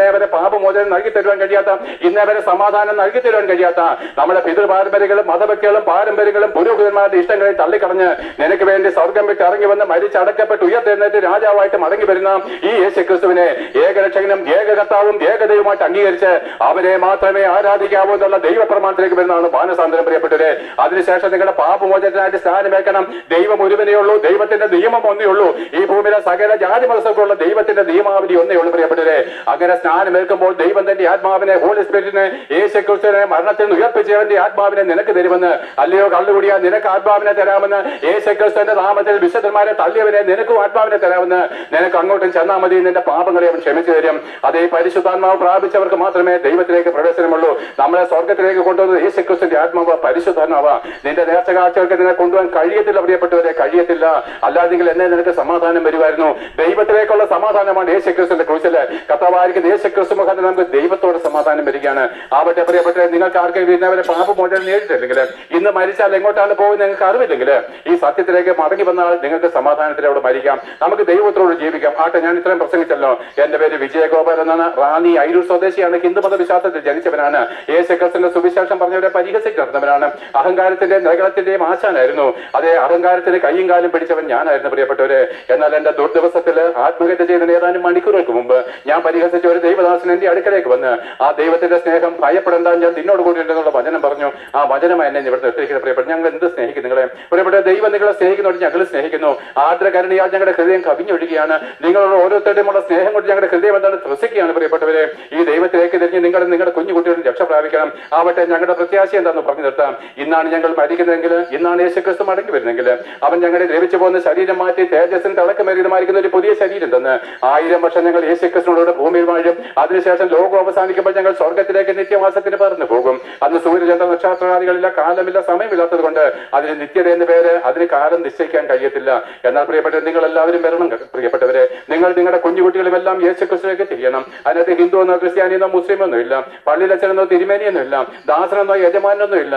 ഇന്നേ വരെ പാപമോചനം നൽകി തരുവാൻ കഴിയാത്ത, ഇന്നേ വരെ സമാധാനം നൽകി തരുവാൻ കഴിയാത്ത നമ്മുടെ പിതൃപാരമ്പര്യങ്ങളും മതഭക്തികളും പാരമ്പര്യങ്ങളും പുരോഹിതന്മാരുടെ ഇഷ്ടങ്ങളെ തള്ളിക്കളഞ്ഞ് നിനക്ക് വേണ്ടി സ്വർഗം വിട്ട് ഇറങ്ങി വന്ന് മരിച്ചടക്കപ്പെട്ട് ഉയർത്തെഴുന്നേറ്റ് രാജാവായിട്ട് മടങ്ങി വരുന്ന ഈ യേശുക്രിസ്തുവിനെ ഏകരക്ഷകനും ഏകകർത്താവും ഏകദൈവമായിട്ട് അംഗീകരിച്ച് അവരെ മാത്രമേ ആരാധിക്കാവൂ എന്നുള്ള ദൈവപ്രമാണത്തിലേക്ക് വരുന്നതാണ് മാനസാന്തരം. പ്രിയപ്പെട്ടവരെ, അതിനുശേഷം നിങ്ങളുടെ പാപമോചനത്തിനായിട്ട് സ്നാനമേൽക്കണം. ദൈവം ഒരുവനേ ഉള്ളൂ, ദൈവത്തിന്റെ നിയമം ഒന്നേ ഉള്ളൂ. ഈ ഭൂമിയിലെ സകല ജാതി മതസ്ഥർക്കുള്ള ദൈവത്തിന്റെ നിയമാവലി ഒന്നേ ഉള്ളൂ. പ്രിയപ്പെട്ടവരെ, അങ്ങനെ സ്നാനമേൽക്കുമ്പോൾ ദൈവം തന്റെ ആത്മാവിനെ, ഹോളി സ്പിരിറ്റിനെ, യേശുക്രിസ്തുവിനെ മരണത്തിൽ നിന്ന് ഉയർപ്പിച്ചവന്റെ ആത്മാവിനെ നിനക്ക് തരുമെന്ന്. അല്ലയോ കള്ളുകൂടിയാ, നിനക്ക് ആത്മാവിനെ തരാമെന്ന്. യേശുക്രിസ്തുവിന്റെ നാമത്തിൽ വിശുദ്ധന്മാരെ തള്ളിയവനെ നിനക്കും ആത്മാവിനെ തരാമെന്ന്. നിനക്ക് അങ്ങോട്ടും ചെന്നാൽ മതി, നിന്റെ പാപങ്ങളെ അവൻ ക്ഷമിച്ചു തരും. അതേ പരിശുദ്ധാത്മാവ് പ്രാപിച്ചവർക്ക് മാത്രമേ ദൈവത്തിലേക്ക് പ്രവേശനമുള്ളൂ. നമ്മളെ സ്വർഗത്തിലേക്ക് കൊണ്ടുവന്നത് യേശുക്രിസ്തുവിന്റെ ആത്മാവ്, പരിശുദ്ധാത്മാവ്. നിന്റെ നേർച്ച കാഴ്ചകൾക്ക് നിന്നെ കൊണ്ടുപോകാൻ കഴിയത്തില്ല പ്രിയപ്പെട്ടവരെ, കഴിയത്തില്ല. അല്ലാതെങ്കിൽ എന്നെ നിനക്ക് സമാധാനം വരുമായിരുന്നു. ദൈവത്തിലേക്കുള്ള സമാധാനമാണ് യേശുക്രിസ്തുവിന്റെ ക്രൂശില് കർത്താവായിരിക്കുന്ന യേശുക്രിസ്തു മുഖാന്തരം നമുക്ക് ദൈവത്തോട് സമാധാനം വരികയാണ്. ആവട്ടെ പ്രിയപ്പെട്ടവരെ, നിങ്ങൾക്ക് ആർക്കെങ്കിലും ഇന്നവരെ പാപമോചനം നേരിട്ടില്ലെങ്കിൽ, ഇന്ന് മരിച്ചാൽ എങ്ങോട്ടാണ് പോകുന്നത് നിങ്ങൾക്ക് അറിവില്ലെങ്കിൽ, ഈ സത്യത്തിലേക്ക് മടങ്ങി വന്നാൽ നിങ്ങൾക്ക് സമാധാനത്തിലൂടെ മരിക്കാം. നമുക്ക് ദൈവത്തോട് ജീവിക്കാം. ആട്ടെ, ഞാൻ ഇത്രയും പ്രസംഗിച്ചല്ലോ. എന്റെ പേര് വിജയഗോപാൽ എന്നാണ്. റാന്നി അയിരൂർ സ്വദേശിയാണ്. ഹിന്ദുമത വിശ്വാസത്തിൽ ജനിച്ചവനാണ്. യേശുക്രിസ്തുവിന്റെ സുവിശേഷം പറഞ്ഞവരെ പരിഹസിക്കുന്നവനാണ്. അഹങ്കാരത്തിന്റെ നഗരത്തിന്റെയും ആശാനായിരുന്നു. അതേ അഹങ്കാരത്തിന് കയ്യും കാലും പിടിച്ചവൻ ഞാനായിരുന്നു പ്രിയപ്പെട്ടവരെ. എന്നാൽ എന്റെ ദുർദിവസത്തിൽ ആത്മഹത്യ ചെയ്ത ഏതാനും മണിക്കൂറുകൾക്ക് മുമ്പ് ഞാൻ പരിഹസിച്ച ഒരു ദൈവദാസൻ എന്റെ അടുക്കലേക്ക് വന്ന് ആ ദൈവത്തിന്റെ സ്നേഹം ഭയപ്പെടേണ്ട, ഞാൻ നിന്നോട് കൂടി ഉണ്ടെന്നുള്ള വചനം പറഞ്ഞു. ആ വചനമായി എന്നെ ഇവിടെ നിർത്തിയിരിക്കുന്നത് പ്രിയപ്പെട്ട. ഞങ്ങൾ എന്ത് സ്നേഹിക്കും നിങ്ങളെ പ്രിയപ്പെട്ട. ദൈവം നിങ്ങളെ സ്നേഹിക്കുന്നതോട് ഞങ്ങൾ സ്നേഹിക്കുന്നു. ആർദ്രകരുണയാൽ ഞങ്ങളുടെ ഹൃദയം കവിഞ്ഞൊഴുകയാണ്. നിങ്ങളോട് ഓരോരുത്തരുടെയുമുള്ള സ്നേഹം കൊണ്ട് ഞങ്ങളുടെ ഹൃദയം എന്താണ് ത്രസിക്കുകയാണ് പ്രിയപ്പെട്ടവരെ. ഈ ദൈവത്തിലേക്ക് തിരിഞ്ഞ് നിങ്ങളുടെ കുഞ്ഞുകുട്ടികളും രക്ഷ പ്രാപിക്കണം. ആവട്ടെ, ഞങ്ങളുടെ പ്രത്യാശ എന്താണെന്ന് പറഞ്ഞു നിർത്താം. ഇന്നാണ് ഞങ്ങൾ മരിക്കുന്നതെങ്കിൽ, ഇന്നാണ് യേശുക്രിസ്തു മടങ്ങി വരുന്നെങ്കിൽ, അവൻ ഞങ്ങളെ ദ്രവിച്ചു പോകുന്ന ശരീരം മാറ്റി തേജസ്സിന് തിളക്കമേറിയതുമായിരിക്കുന്ന ഒരു പുതിയ ശരീരം തന്ന് 1000 വർഷം ഞങ്ങൾ യേശുക്രിസ്തുവിനോട് ഭൂമിയിൽ വാഴും. അതിനുശേഷം ലോകം അവസാനിക്കുമ്പോൾ ഞങ്ങൾ സ്വർഗത്തിലേക്ക് നിത്യവാസത്തിന് പറന്നു പോകും. അന്ന് സൂര്യചന്ദ്ര നക്ഷത്രാദികളില്ല, കാലമില്ല, സമയമില്ലാത്തത് കൊണ്ട് അതിന് നിത്യത എന്ന പേര്, അതിന് കാലം നിശ്ചയിക്കാൻ കഴിയത്തില്ല. എന്നാൽ പ്രിയപ്പെട്ടവരെ, നിങ്ങൾ എല്ലാവരും വരണം പ്രിയപ്പെട്ടവരെ. നിങ്ങൾ നിങ്ങളുടെ കുഞ്ഞുകുട്ടികളും എല്ലാം യേശുക്രിസ്തുവിലേക്ക് തിരിയണം. അതിനകത്ത് ഹിന്ദു എന്നോ ക്രിസ്ത്യാനിയെന്നോ മുസ്ലിമെന്നോ ഇല്ല, പള്ളിയിലച്ചനെന്നോ തിരുമേനിയെന്നോ ഇല്ല, ദാസനെന്നോ യജമാനെന്നോ ഇല്ല.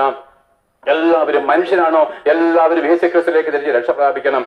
എല്ലാവരും മനുഷ്യനാണോ, എല്ലാവരും യേശുക്രിസ്തുവിലേക്ക് തിരിച്ച് രക്ഷ പ്രാപിക്കണം.